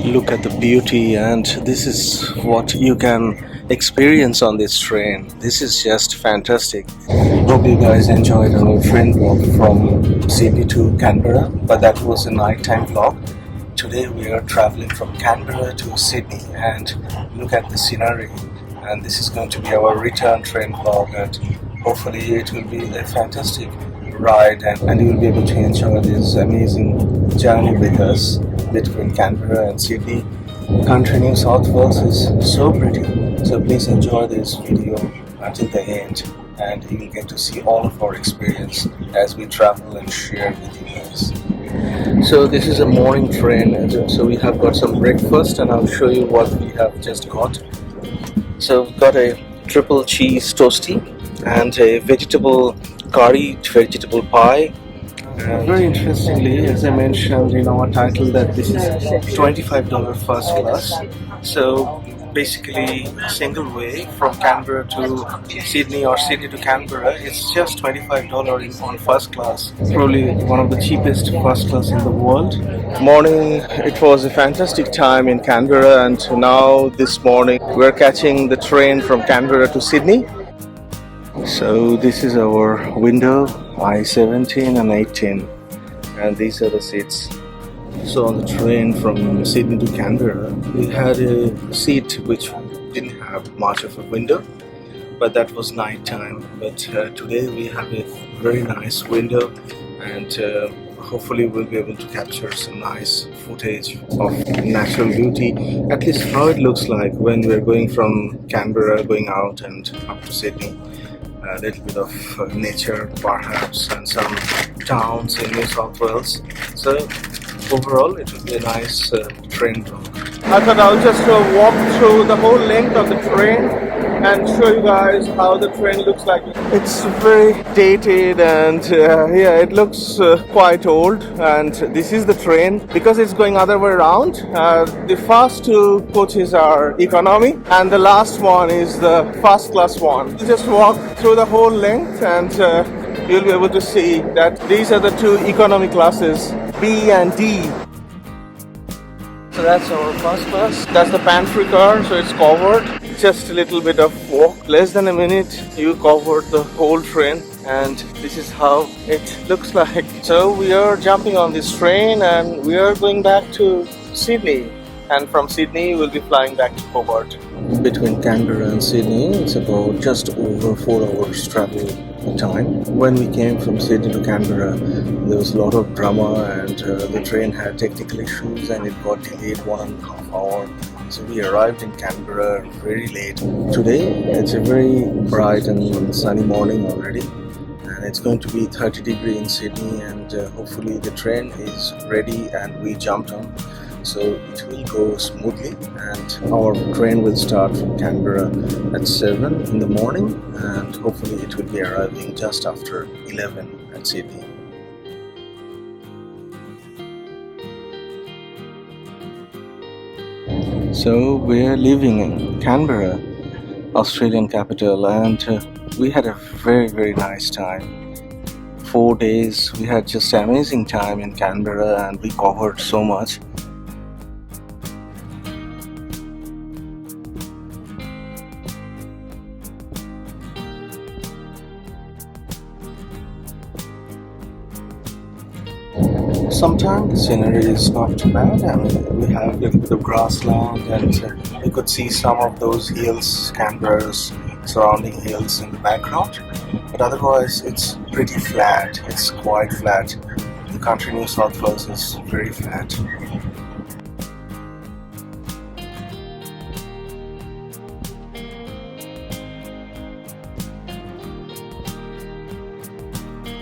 Look at the beauty, and this is what you can experience on this train. This is just fantastic. Hope you guys enjoyed our train walk from Sydney to Canberra, but that was a nighttime vlog. Today we are traveling from Canberra to Sydney, and look at the scenery. And this is going to be our return train vlog, and hopefully it will be a fantastic ride, and you will be able to enjoy this amazing journey with us between Canberra and Sydney. Country New South Wales is so pretty, so please enjoy this video until the end, and you will get to see all of our experience as we travel and share with you guys. So this is a morning train, so we have got some breakfast, and I'll show you what we have just got. So we've got a triple cheese toastie and a vegetable curry, vegetable pie. Very interestingly, as I mentioned in our title, that this is $25 first class. So basically, single way from Canberra to Sydney or Sydney to Canberra, it's just $25 on first class. Probably one of the cheapest first class in the world. Morning, it was a fantastic time in Canberra, and now this morning we're catching the train from Canberra to Sydney. So this is our window, I-17 and 18, and these are the seats. So on the train from Sydney to Canberra, we had a seat which didn't have much of a window, but that was night time. But today we have a very nice window, and hopefully we'll be able to capture some nice footage of natural beauty, at least how it looks like when we're going from Canberra going out and up to Sydney. A little bit of nature perhaps, and some towns in New South Wales. So overall it will be a nice train walk. I thought I'll just walk through the whole length of the train and show you guys how the train looks like. It's very dated, and yeah, it looks quite old. And this is the train, because it's going other way around. The first two coaches are economy, and the last one is the first class one. You just walk through the whole length, and you'll be able to see that these are the two economy classes, B and D. So that's our first class. That's the pantry car, so it's covered. Just a little bit of walk, less than a minute, you covered the whole train, and this is how it looks like. So we are jumping on this train, and we are going back to Sydney, and from Sydney we'll be flying back to Hobart. Between Canberra and Sydney, it's about just over 4 hours travel time. When we came from Sydney to Canberra, there was a lot of drama, and the train had technical issues and it got delayed 1.5 hours. So we arrived in Canberra very late. Today it's a very bright and sunny morning already, and it's going to be 30 degrees in Sydney, and hopefully the train is ready and we jumped on. So it will go smoothly, and our train will start from Canberra at 7 in the morning, and hopefully it will be arriving just after 11 at Sydney. So we're living in Canberra, Australian capital, and we had a very nice time. 4 days, we had just amazing time in Canberra, and we covered so much. Sometimes the scenery is not too bad. I mean, we have a little bit of grassland, and you could see some of those hills, Canberra's surrounding hills in the background. But otherwise, it's pretty flat. It's quite flat. The country New South Wales is very flat.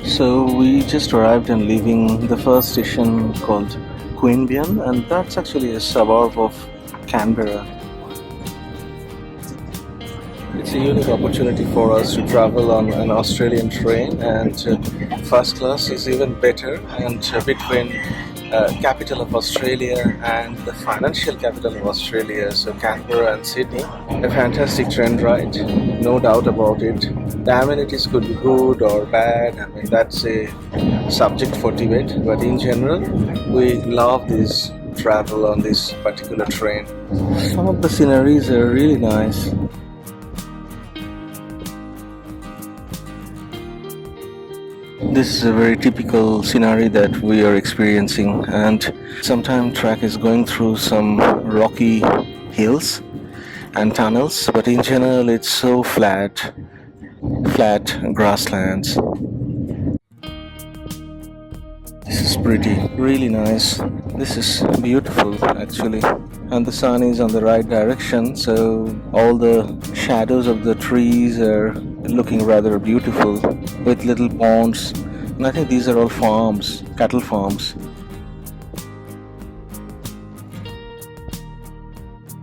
So we just arrived and leaving the first station called Queanbeyan, and that's actually a suburb of Canberra. It's a unique opportunity for us to travel on an Australian train, and first class is even better, and between capital of Australia and the financial capital of Australia, so Canberra and Sydney, a fantastic train ride, no doubt about it. The amenities could be good or bad, I mean that's a subject for debate, but in general we love this travel on this particular train. Some of the sceneries are really nice. This is a very typical scenery that we are experiencing, and sometimes track is going through some rocky hills and tunnels, but in general it's so flat grasslands. This is pretty, really nice. This is beautiful actually. And the sun is on the right direction, so all the shadows of the trees are looking rather beautiful with little ponds. And I think these are all farms, cattle farms.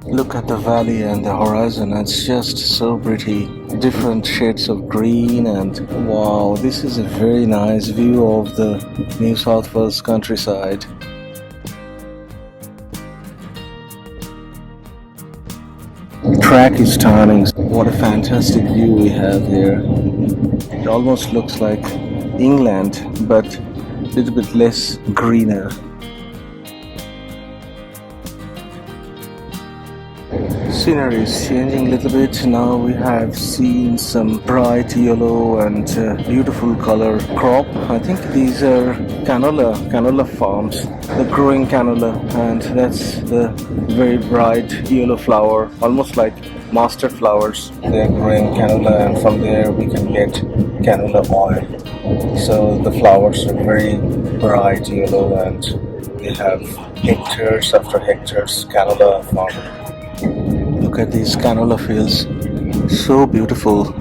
Look at the valley and the horizon, it's just so pretty. Different shades of green, and wow, this is a very nice view of the New South Wales countryside. Track is turning. What a fantastic view we have here. It almost looks like England, but a little bit less greener. Scenery is changing a little bit. Now we have seen some bright yellow and beautiful color crop. I think these are canola farms. They're growing canola, and that's the very bright yellow flower, almost like mustard flowers. They're growing canola, and from there we can get canola oil. So the flowers are very bright yellow, and they have hectares after hectares canola farm. Look at these canola fields, so beautiful.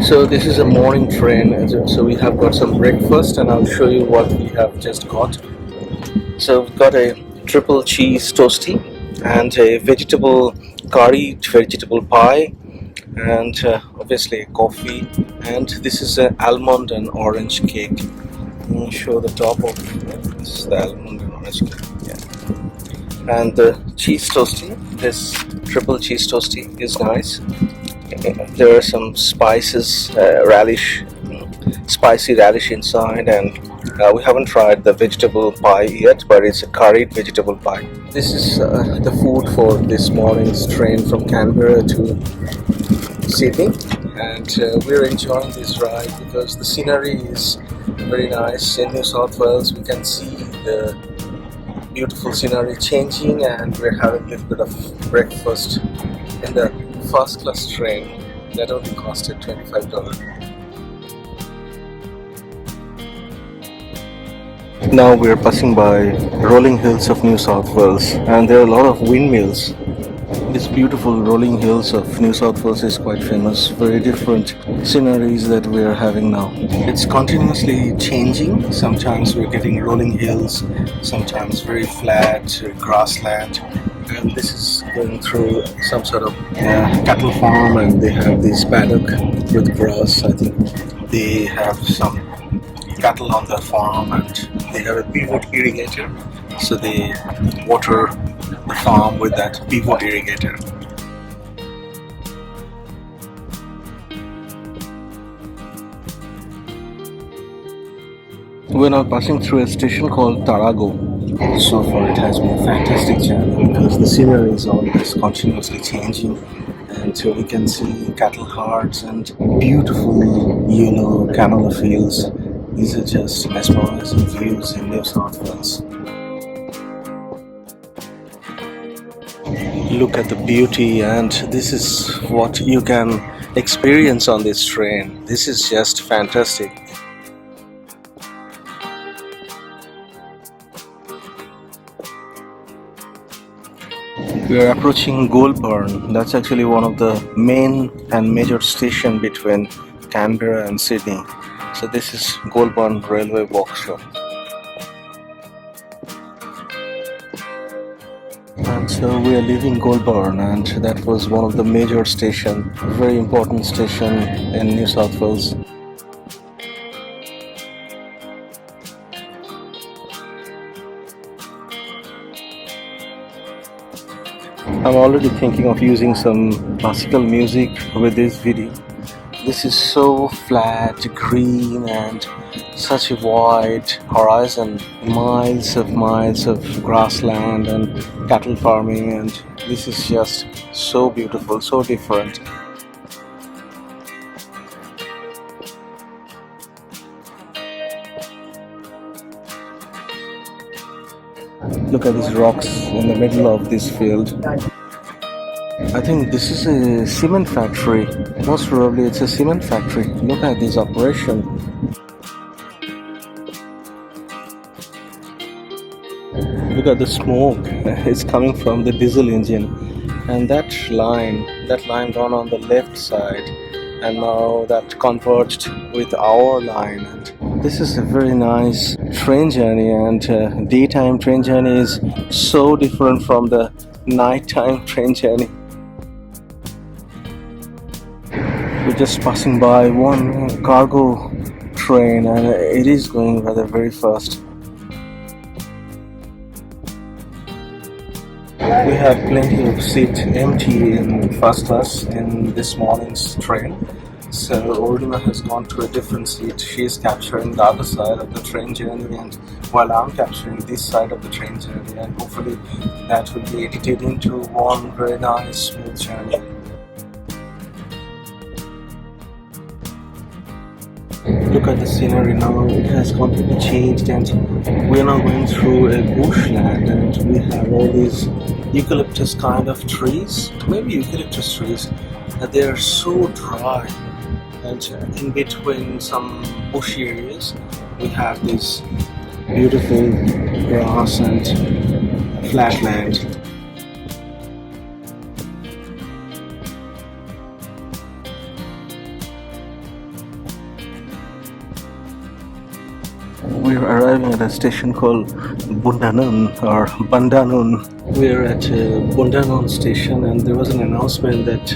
So this is a morning train, so we have got some breakfast, and I'll show you what we have just got. So we've got a triple cheese toastie and a curried vegetable pie, and obviously a coffee, and this is an almond and orange cake. Let me show the top of this is the almond and orange cake. Yeah. And the cheese toastie, this triple cheese toastie is nice. There are some spices, spicy relish inside, and we haven't tried the vegetable pie yet, but it's a curried vegetable pie. This is the food for this morning's train from Canberra to Sydney, and we're enjoying this ride because the scenery is very nice. In New South Wales we can see the beautiful scenery changing, and we're having a little bit of breakfast in the first class train that only costed $25. Now we're passing by rolling hills of New South Wales, and there are a lot of windmills. This beautiful rolling hills of New South Wales is quite famous. Very different sceneries that we are having now. It's continuously changing. Sometimes we're getting rolling hills, sometimes very flat grassland. And this is going through some sort of cattle farm, and they have this paddock with grass. I think they have some cattle on the farm, and they have a pivot irrigator, so they water the farm with that pivot irrigator. We're now passing through a station called Tarago. So far it has been a fantastic journey because the scenery is always continuously changing, and so we can see cattle herds and beautiful yellow canola fields. These are just mesmerizing views in New South Wales. Look at the beauty, and this is what you can experience on this train. This is just fantastic. We are approaching Goulburn. That's actually one of the main and major stations between Canberra and Sydney. So this is Goulburn Railway Workshop. And so we are leaving Goulburn, and that was one of the major station, very important station in New South Wales. I'm already thinking of using some classical music with this video. This is so flat, green, and such a wide horizon. Miles of grassland and cattle farming, and this is just so beautiful, so different. Look at these rocks in the middle of this field. I think this is a cement factory. Most probably it's a cement factory. Look at this operation. Look at the smoke. It's coming from the diesel engine. And that line gone on the left side. And now that converged with our line. And this is a very nice train journey, and daytime train journey is so different from the nighttime train journey. We're just passing by one cargo train, and it is going rather very fast. We have plenty of seat empty in first class in this morning's train. So Ordina has gone to a different seat. She is capturing the other side of the train journey, and while I'm capturing this side of the train journey, and hopefully that will be edited into one very nice smooth journey. Look at the scenery now. It has completely changed, and we are now going through a bushland, and we have all these eucalyptus kind of trees, maybe eucalyptus trees, and they are so dry. And in between some bushy areas, we have this beautiful grass and flat land. We're arriving at a station called Bundanoon or Bundanoon. We're at Bundanoon station, and there was an announcement that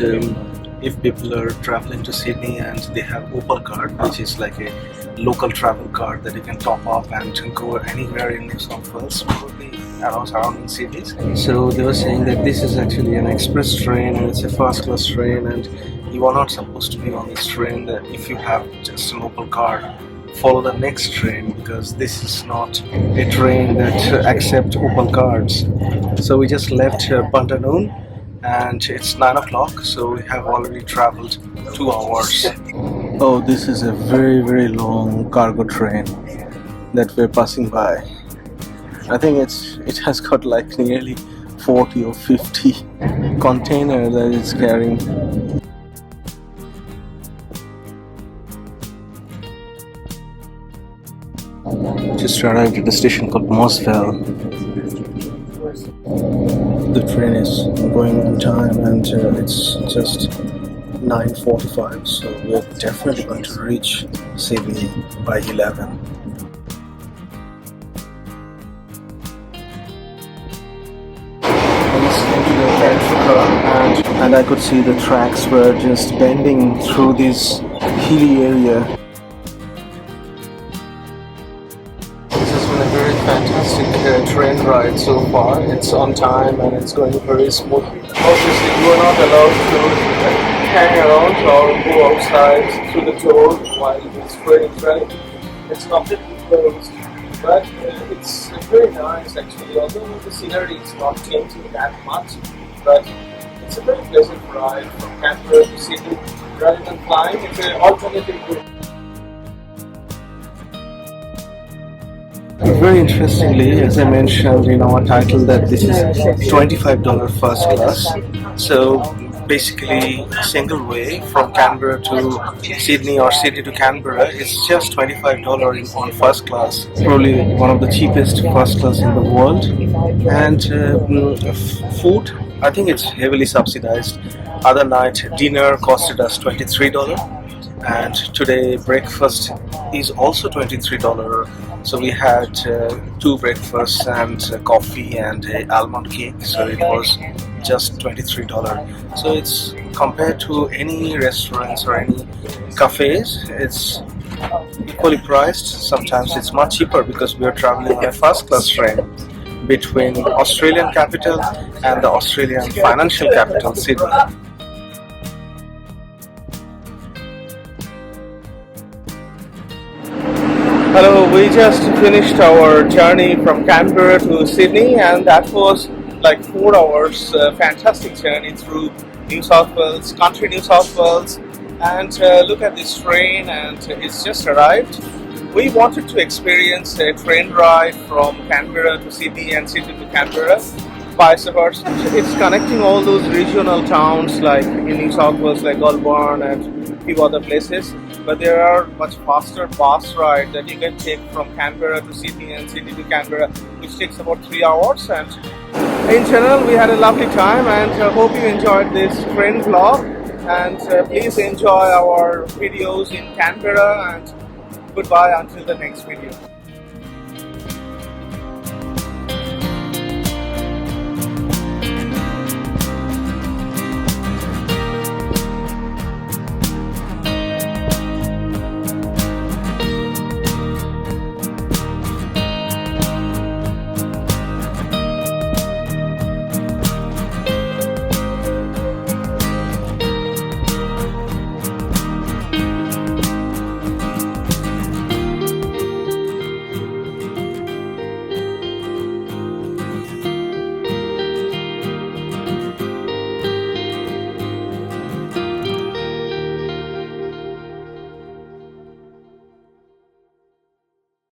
if people are traveling to Sydney and they have Opal card, which is like a local travel card that you can top up and go anywhere in New South Wales, probably surrounding cities. So they were saying that this is actually an express train, and it's a first class train, and you are not supposed to be on this train that if you have just an Opal card. Follow the next train, because this is not a train that accepts Opal cards. So we just left Bundanoon, and it's 9 o'clock, so we have already traveled 2 hours. Oh, this is a very long cargo train that we're passing by. I think it has got like nearly 40 or 50 containers that it's carrying. Just arrived at a station called Moss Vale. The train is going on time, and it's just 9:45, so we're definitely going to reach Sydney by 11. I just came to the train, and I could see the tracks were just bending through this hilly area. Fantastic train ride so far. It's on time and it's going very smoothly. Obviously, you are not allowed to hang around or go outside through the door while this train is running. It's completely closed, but it's very nice actually. Although the scenery is not changing that much, but it's a very pleasant ride from Canberra to Sydney. Rather than flying, it's an alternative route. Very interestingly, as I mentioned in our title, that this is $25 first class. So basically, single way from Canberra to Sydney or Sydney to Canberra is just $25 on first class. Probably one of the cheapest first class in the world. And food, I think it's heavily subsidized. Other night, dinner costed us $23. And today breakfast is also $23. So we had 2 breakfasts and coffee and an almond cake, so it was just $23. So it's compared to any restaurants or any cafes, it's equally priced. Sometimes it's much cheaper because we are traveling on a first class train between Australian capital and the Australian financial capital, Sydney. Hello, we just finished our journey from Canberra to Sydney, and that was like 4 hours. Fantastic journey through New South Wales, country New South Wales, and look at this train, and it's just arrived. We wanted to experience a train ride from Canberra to Sydney and Sydney to Canberra, vice versa. It's connecting all those regional towns like in New South Wales, like Goulburn and a few other places. But there are much faster bus ride that you can take from Canberra to Sydney and Sydney to Canberra, which takes about 3 hours. And in general, we had a lovely time, and hope you enjoyed this train vlog. And please enjoy our videos in Canberra, and goodbye until the next video.